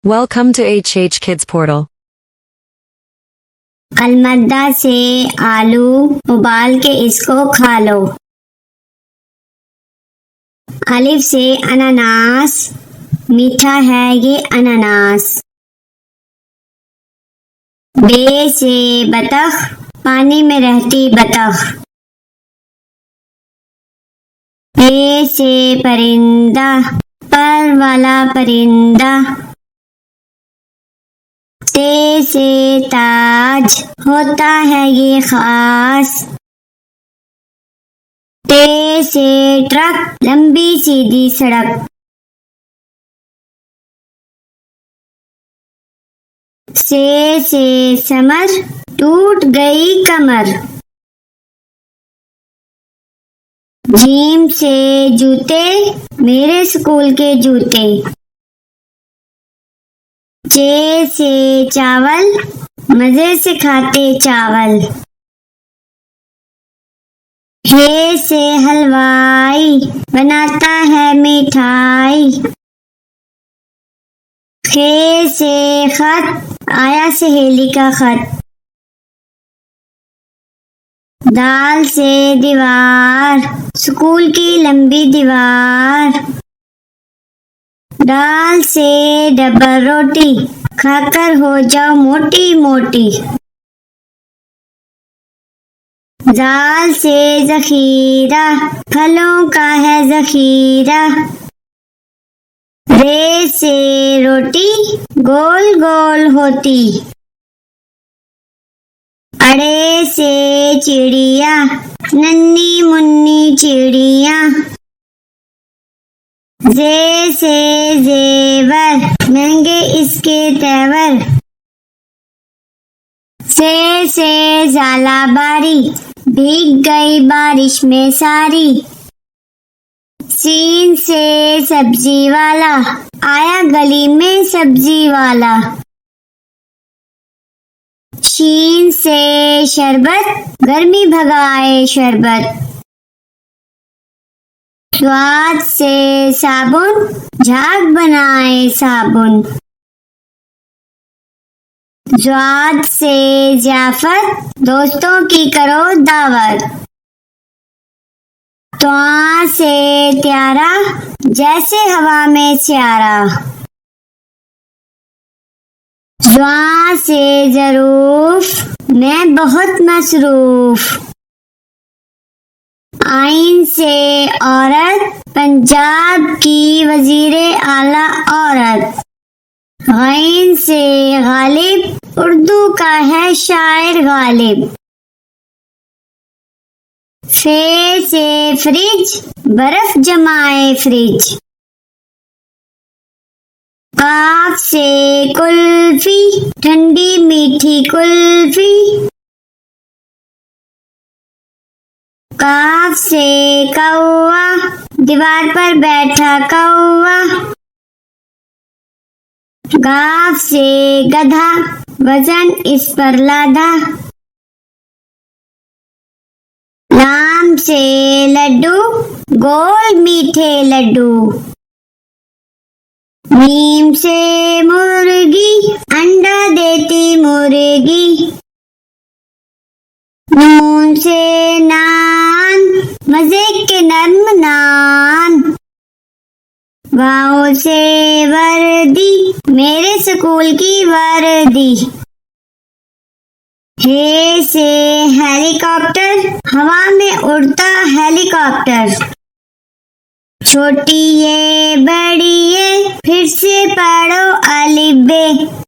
Welcome to HH Kids Portal. अलमद्दा से आलू उबाल के इसको खा लो। अलिफ से अनानास, मीठा है ये अनानास। बे से बतख, पानी में रहती बतख। पे से परिंदा, पर वाला परिंदा। ते से ताज, होता है ये खास। टे से ट्रक, लंबी सीधी सड़क। से समर, टूट गई कमर। जीम से जूते, मेरे स्कूल के जूते। चे से चावल, मजे से खाते चावल। हे से हलवाई, बनाता है मिठाई। खे से खत, आया सहेली का खत। दाल से दीवार, स्कूल की लंबी दीवार। दाल से डबल रोटी, खाकर हो जाओ मोटी मोटी। दाल से जखीरा, फलों का है जखीरा। रे से रोटी, गोल गोल होती। अड़े से चिड़िया, नन्ही मुन्नी चिड़िया। जे से जेवर, महंगे इसके तेवर। से जाला बारी, भीग गई बारिश में सारी। सीन से सब्जी वाला, आया गली में सब्जी वाला। शीन से शरबत, गर्मी भगाए शरबत। स्वाद से साबुन, झाग बनाए साबुन। ज्वाद से ज़ियाफ़त, दोस्तों की करो दावत। त्वा से त्यारा, जैसे हवा में स्यारा। ज्वा से ज़रूफ, मैं बहुत मसरूफ। आइन से औरत, पंजाब की वजीरे आला औरत। गैन से गालिब, उर्दू का है शायर गालिब। फे से फ्रिज, बर्फ जमाए फ्रिज। काफ से कुल्फी, ठंडी मीठी कुल्फी। काफ से कौवा, दीवार पर बैठा कौवा। गाफ से गधा, वजन इस पर लादा। लाम से लड्डू, गोल मीठे लड्डू। मीम से मुर्गी, अंडा देती मुर्गी। नून से नान, मजे के नर्म नान। वाओ से वर्दी, मेरे स्कूल की वर्दी। हे से हेलीकॉप्टर, हवा में उड़ता हेलीकॉप्टर। छोटी ये बड़ी ये, फिर से पढ़ो अलिफ बे।